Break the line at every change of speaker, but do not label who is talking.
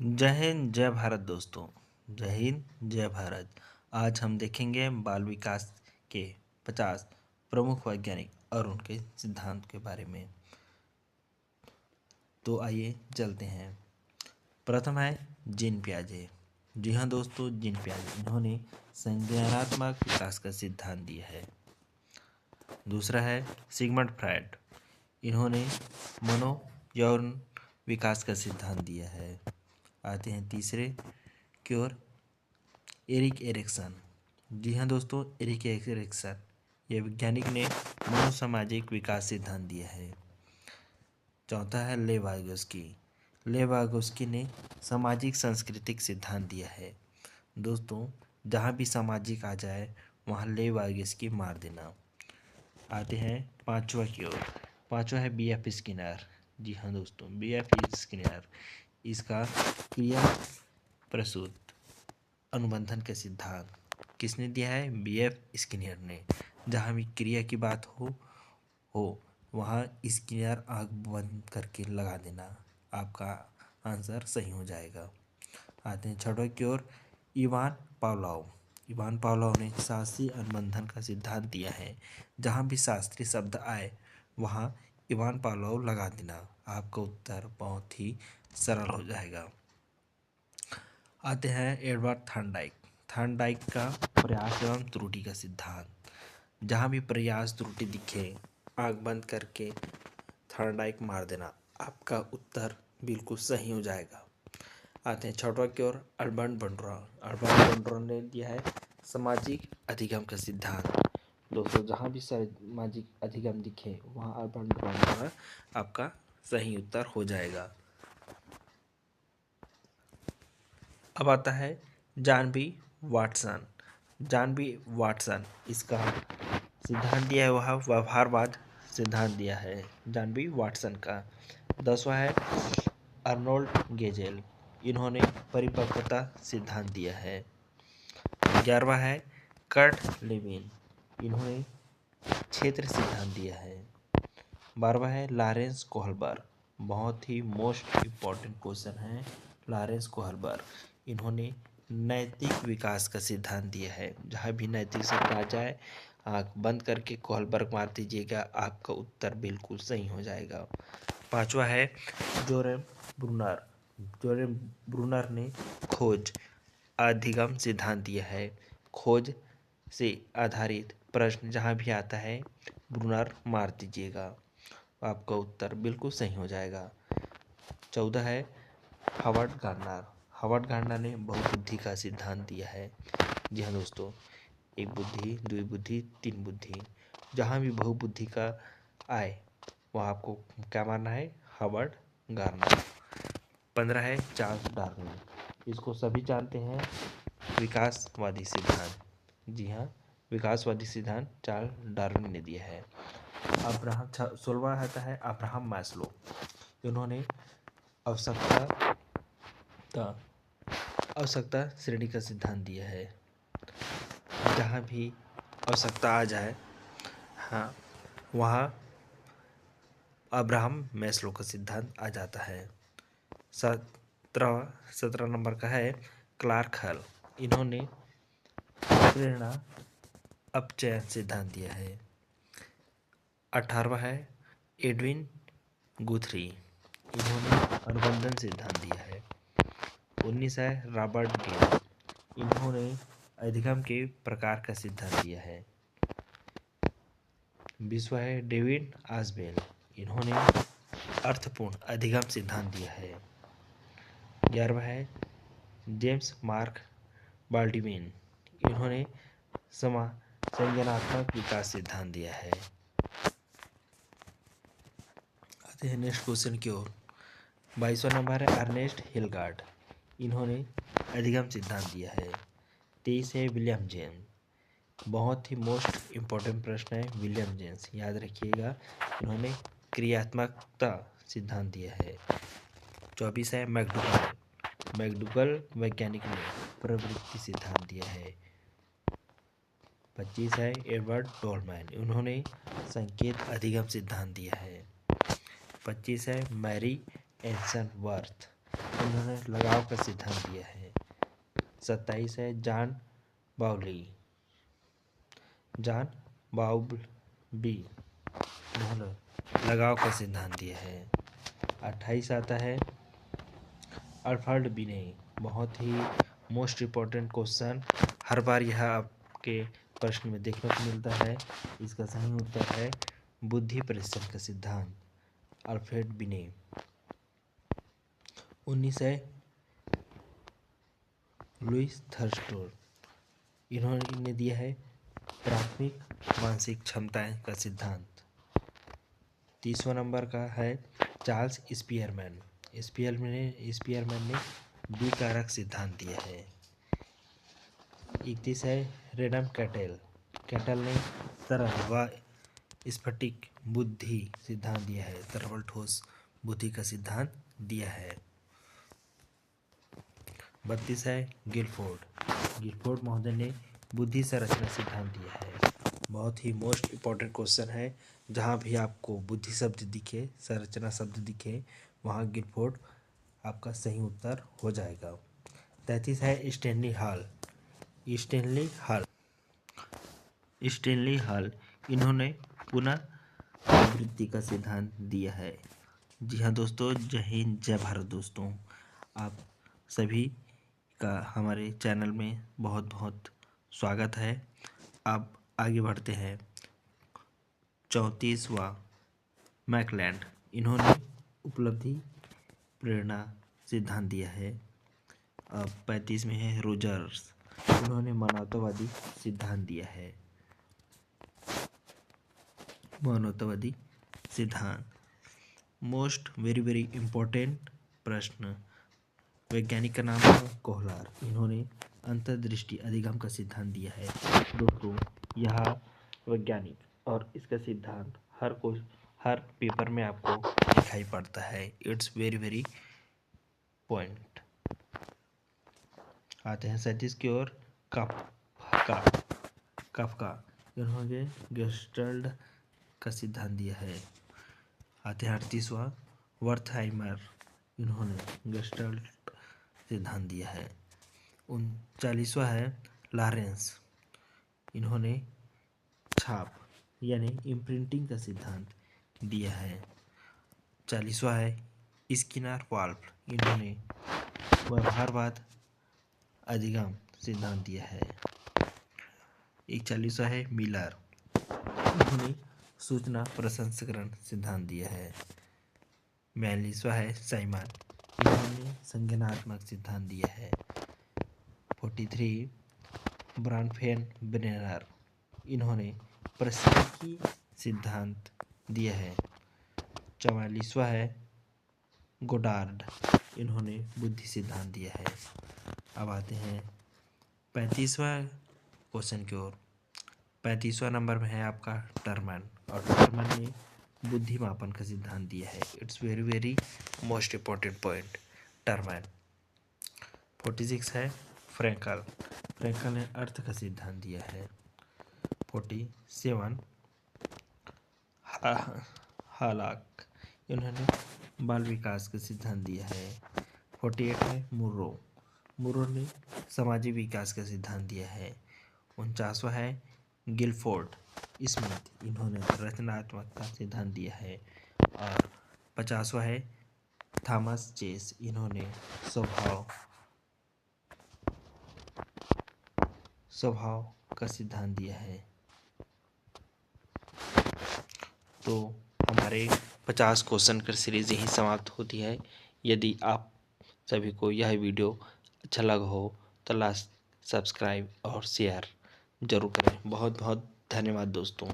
जय हिंद जय भारत दोस्तों। जय हिंद जय भारत। आज हम देखेंगे बाल विकास के 50 प्रमुख वैज्ञानिक और उनके सिद्धांत के बारे में। तो आइए चलते हैं। प्रथम है जीन पियाजे। जी हाँ दोस्तों, जीन पियाजे इन्होंने संज्ञानात्मक विकास का सिद्धांत दिया है। दूसरा है सिगमंड फ्रायड। इन्होंने मनोयौन विकास का सिद्धांत दिया है। आते हैं तीसरे की ओर, एरिक एरिक्सन। जी हाँ दोस्तों, एरिक एरिक्सन ये वैज्ञानिक ने मनोसामाजिक विकास सिद्धांत दिया है। चौथा है लेव वाइगोस्की। लेव वाइगोस्की ने सामाजिक सांस्कृतिक सिद्धांत दिया है। दोस्तों, जहाँ भी सामाजिक आ जाए वहाँ लेव वाइगोस्की मार देना। आते हैं पांचवा की ओर। पांचवा है बी.एफ. स्किनर। जी हाँ दोस्तों, बी.एफ. स्किनर इसका क्रिया प्रसूत अनुबंधन का सिद्धांत किसने दिया है? बी.एफ. स्किनर ने। जहाँ भी क्रिया की बात हो वहाँ स्किनर आँख बंद करके लगा देना, आपका आंसर सही हो जाएगा। आते हैं छठवें की ओर, इवान पावलोव। इवान पावलोव ने शास्त्रीय अनुबंधन का सिद्धांत दिया है। जहाँ भी शास्त्रीय शब्द आए वहाँ इवान पावलोव लगा देना, आपका उत्तर बहुत ही सरल हो जाएगा। आते हैं एडवर्ड थॉर्नडाइक। थॉर्नडाइक का प्रयास एवं त्रुटि का सिद्धांत। जहाँ भी प्रयास त्रुटि दिखे आँख बंद करके थॉर्नडाइक मार देना, आपका उत्तर बिल्कुल सही हो जाएगा। आते हैं छठवा की ओर, अल्बर्ट बंडुरा। अल्बर्ट बंडुरा ने दिया है सामाजिक अधिगम का सिद्धांत। दोस्तों, जहाँ भी सामाजिक अधिगम दिखे वहाँ अल्बर्ट बंडुरा आपका सही उत्तर हो जाएगा। अब आता है John B Watson. John B Watson इसका सिद्धांत दिया है, वह व्यवहारवाद सिद्धांत दिया है जॉन बी वाटसन का। 10वां है अर्नोल्ड गेजेल। इन्होंने परिपक्वता सिद्धांत दिया है। 11वां है कर्ट लेविन। इन्होंने क्षेत्र सिद्धांत दिया है। 12वां है लॉरेंस कोहलबर्ग। बहुत ही मोस्ट इम्पॉर्टेंट क्वेश्चन है लॉरेंस कोहलबर्ग। इन्होंने नैतिक विकास का सिद्धांत दिया है। जहाँ भी नैतिक शब्द आ जाए आँख बंद करके कोहलबर्ग मार दीजिएगा, आपका उत्तर बिल्कुल सही हो जाएगा। 5वां है जोरेम ब्रूनर। जोरेम ब्रूनर ने खोज अधिगम सिद्धांत दिया है। खोज से आधारित प्रश्न जहाँ भी आता है ब्रूनर मार दीजिएगा, आपका उत्तर बिल्कुल सही हो जाएगा। 14 है हावर्ड गार्डनर। हावर्ड गार्डनर ने बहुबुद्धि का सिद्धांत दिया है। जी हाँ दोस्तों, एक बुद्धि, दुई बुद्धि, तीन बुद्धि, जहाँ भी बहुबुद्धि का आए वहाँ आपको क्या मानना है? Howard gardener. 15 है चार्ल्स डार्विन। इसको सभी जानते हैं, विकासवादी सिद्धांत। जी हाँ, विकासवादी सिद्धांत चार्ल्स डार्विन ने दिया है। अब्राहम 16वां आता है अब्राहम मैस्लो। इन्होंने आवश्यकता श्रेणी का सिद्धांत दिया है। जहाँ भी आवश्यकता आ जाए हाँ वहाँ अब्राहम मैस्लो का सिद्धांत आ जाता है। 17 नंबर का है क्लार्क हल। इन्होंने प्रेरणा अपचयन सिद्धांत दिया है। 18वां है एडविन गुथरी। इन्होंने अनुबंधन सिद्धांत दिया है। 19 है रॉबर्ट गेल। इन्होंने अधिगम के प्रकार का सिद्धांत दिया है। 20वां है डेविड आसबेल। इन्होंने अर्थपूर्ण अधिगम सिद्धांत दिया है। 11वां है जेम्स मार्क बाल्डविन। इन्होंने संज्ञानात्मक विकास सिद्धांत दिया है। आते हैं नेक्स्ट क्वेश्चन की ओर। 22वां नंबर है अर्नेस्ट हिलगार्ड। इन्होंने अधिगम सिद्धांत दिया है। 23 है विलियम जेम्स। बहुत ही मोस्ट इम्पोर्टेंट प्रश्न है विलियम जेम्स, याद रखिएगा। इन्होंने क्रियात्मकता सिद्धांत दिया है। 24 है मैकडूगल। मैकडूगल वैज्ञानिक ने प्रवृत्ति सिद्धांत दिया है। 25 है एडवर्ड टोलमैन। उन्होंने संकेत अधिगम सिद्धांत दिया है। 25 है मैरी एंसन वर्थ। इन्होंने लगाव का सिद्धांत दिया है। 27 है जॉन बाउली, इन्होंने लगाव का सिद्धांत दिया है। 28 आता है अल्फ्रेड बिने, बहुत ही मोस्ट इम्पोर्टेंट क्वेश्चन, हर बार यह आपके प्रश्न में देखने को मिलता है। इसका सही उत्तर है बुद्धि परीक्षण का सिद्धांत, अल्फ्रेड बिने। 19 है लुईस थर्स्टोर, इन्होंने दिया है प्राथमिक मानसिक क्षमताएं का सिद्धांत। 30वां नंबर का है चार्ल्स स्पीयरमैन, स्पीयरमैन ने द्विकारक सिद्धांत दिया है। 31 है रेडम कैटल ने तरल व स्फटिक बुद्धि सिद्धांत दिया है, तरल ठोस बुद्धि का सिद्धांत दिया है। 32 है गिलफोर्ड महोदय ने बुद्धि संरचना सिद्धांत दिया है। बहुत ही मोस्ट इम्पोर्टेंट क्वेश्चन है, जहाँ भी आपको बुद्धि शब्द दिखे, संरचना शब्द दिखे, वहाँ गिलफोर्ड आपका सही उत्तर हो जाएगा। 33 है स्टेनली हॉल, इन्होंने पुनः आवृत्ति का सिद्धांत दिया है। जी हाँ दोस्तों, जय हिंद जय भारत। दोस्तों, आप सभी का हमारे चैनल में बहुत बहुत स्वागत है। अब आगे बढ़ते हैं। 34वां मैकलैंड, इन्होंने उपलब्धि प्रेरणा सिद्धांत दिया है। अब 35 में है रोजर्स, इन्होंने मानवतावादी सिद्धांत दिया है। मानवतावादी सिद्धांत मोस्ट वेरी इम्पोर्टेंट प्रश्न। वैज्ञानिक का नाम है कोहलर, इन्होंने अंतर्दृष्टि अधिगम का सिद्धांत दिया है। दोस्तों, यह वैज्ञानिक और इसका सिद्धांत हर पेपर में आपको दिखाई पड़ता है। It's very point. आते हैं 37 की ओर। काफका, इन्होंने गेस्टल्ट का सिद्धांत दिया है। आते हैं 38वां वर्थहाइमर, इन्होंने गेस्टल्ट सिद्धांत दिया है। 39वां है लॉरेंस, इन्होंने छाप यानी इम्प्रिंटिंग का सिद्धांत दिया है। 40वां है स्किनर वाल्फ, इन्होंने व्यवहारवाद अधिगम सिद्धांत दिया है। 41वां है मिलर, इन्होंने सूचना प्रसंस्करण सिद्धांत दिया है। 42वां है साइमन, इन्होंने संज्ञानात्मक सिद्धांत दिया है। 43 ब्रॉनफेन ब्रेनर, इन्होंने प्रशिक्षकी सिद्धांत दिया है। 44वां है गोडार्ड, इन्होंने बुद्धि सिद्धांत दिया है। अब आते हैं 35वां क्वेश्चन की ओर। 35वां नंबर में है आपका टर्मन, और टर्मन ने बुद्धि मापन का सिद्धांत दिया है। It's very most important point, Terman. 46 है फ्रैंकल ने अर्थ का सिद्धांत दिया है। 47 हालाक, इन्होंने बाल विकास का सिद्धांत दिया है। 48 है मुर्रो ने सामाजिक विकास का सिद्धांत दिया है। 49वां है गिलफोर्ड स्मिथ, इन्होंने रचनात्मक का सिद्धांत दिया है। और 50वां है थॉमस चेस, इन्होंने स्वभाव का सिद्धांत दिया है। तो हमारे 50 क्वेश्चन की सीरीज यही समाप्त होती है। यदि आप सभी को यह वीडियो अच्छा लगा हो तो लाइक, सब्सक्राइब और शेयर जरूर करें। बहुत बहुत धन्यवाद दोस्तों।